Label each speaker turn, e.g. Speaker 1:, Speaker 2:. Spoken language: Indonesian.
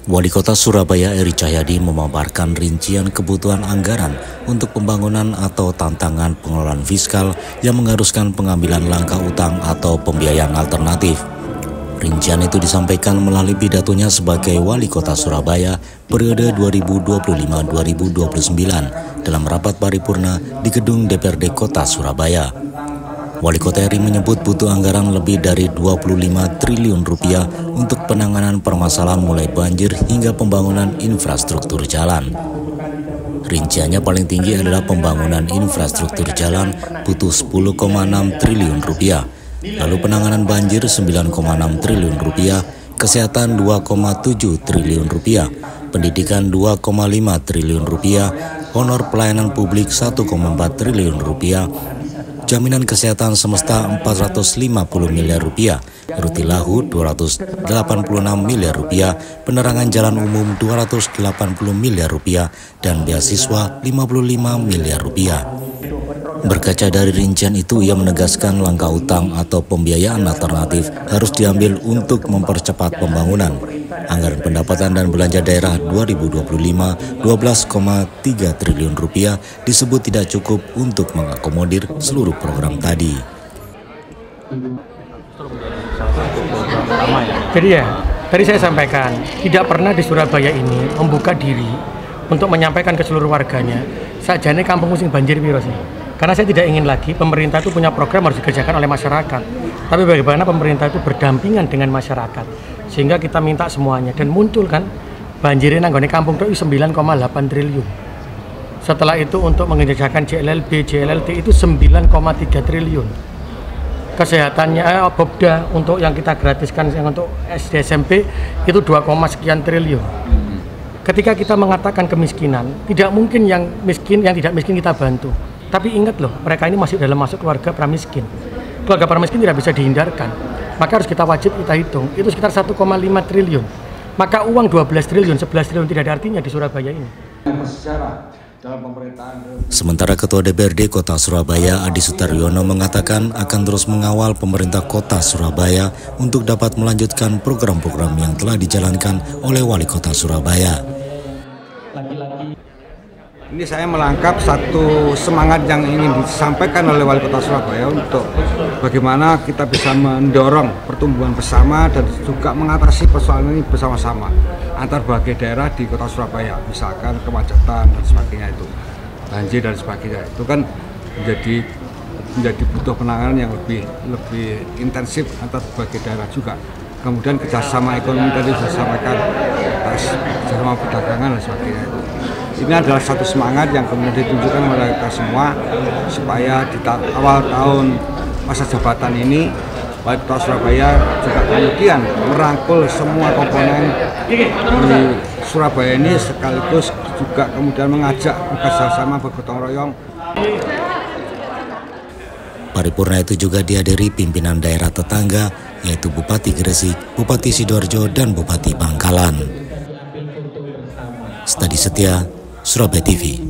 Speaker 1: Wali Kota Surabaya Eri Cahyadi memaparkan rincian kebutuhan anggaran untuk pembangunan atau tantangan pengelolaan fiskal yang mengharuskan pengambilan langkah utang atau pembiayaan alternatif. Rincian itu disampaikan melalui pidatonya sebagai Wali Kota Surabaya periode 2025-2029 dalam rapat paripurna di gedung DPRD Kota Surabaya. Wali Kota Eri menyebut butuh anggaran lebih dari 25 triliun rupiah untuk penanganan permasalahan mulai banjir hingga pembangunan infrastruktur jalan. Rinciannya paling tinggi adalah pembangunan infrastruktur jalan butuh 10,6 triliun rupiah, lalu penanganan banjir 9,6 triliun rupiah, kesehatan 2,7 triliun rupiah, pendidikan 2,5 triliun rupiah, honor pelayanan publik 1,4 triliun rupiah, jaminan kesehatan semesta 450 miliar rupiah, rutilahu 286 miliar rupiah, penerangan jalan umum 280 miliar rupiah, dan beasiswa 55 miliar rupiah. Berkaca dari rincian itu, ia menegaskan langkah utang atau pembiayaan alternatif harus diambil untuk mempercepat pembangunan. Anggaran pendapatan dan belanja daerah 2025 12,3 triliun rupiah disebut tidak cukup untuk mengakomodir seluruh program tadi.
Speaker 2: Jadi tadi saya sampaikan, tidak pernah di Surabaya ini membuka diri untuk menyampaikan ke seluruh warganya, sajane kampung sing banjir piro sih. Karena saya tidak ingin lagi pemerintah itu punya program harus dikerjakan oleh masyarakat. Tapi bagaimana pemerintah itu berdampingan dengan masyarakat. Sehingga kita minta semuanya. Dan muncul kan banjirnya nanggone kampung itu 9,8 triliun. Setelah itu untuk mengerjakan JLLB, JLLT itu 9,3 triliun. Kesehatannya, Bobda untuk yang kita gratiskan yang untuk SD SMP itu 2, sekian triliun. Ketika kita mengatakan kemiskinan, tidak mungkin yang miskin, yang tidak miskin kita bantu. Tapi ingat loh, mereka ini masih dalam masuk keluarga pramiskin. Keluarga pramiskin tidak bisa dihindarkan. Maka harus kita hitung, itu sekitar 1,5 triliun. Maka uang 12 triliun, 11 triliun tidak ada artinya di Surabaya ini.
Speaker 1: Sementara Ketua DPRD Kota Surabaya Adi Sutaryono mengatakan akan terus mengawal pemerintah Kota Surabaya untuk dapat melanjutkan program-program yang telah dijalankan oleh Wali Kota Surabaya.
Speaker 3: Ini saya melangkap satu semangat yang ingin disampaikan oleh Wali Kota Surabaya untuk bagaimana kita bisa mendorong pertumbuhan bersama dan juga mengatasi persoalan ini bersama-sama antar berbagai daerah di Kota Surabaya, misalkan kemacetan dan sebagainya itu, banjir dan sebagainya itu kan menjadi butuh penanganan yang lebih intensif antar berbagai daerah juga. Kemudian kerjasama ekonomi tadi saya sampaikan, kerjasama perdagangan dan sebagainya itu. Ini adalah satu semangat yang kemudian ditunjukkan oleh kita semua supaya di awal tahun masa jabatan ini Wali Kota Surabaya juga kemudian merangkul semua komponen di Surabaya ini sekaligus juga kemudian mengajak bekerjasama bergotong royong.
Speaker 1: Paripurna itu juga dihadiri pimpinan daerah tetangga yaitu Bupati Gresik, Bupati Sidoarjo, dan Bupati Bangkalan. Stadi Setia, Surabaya TV.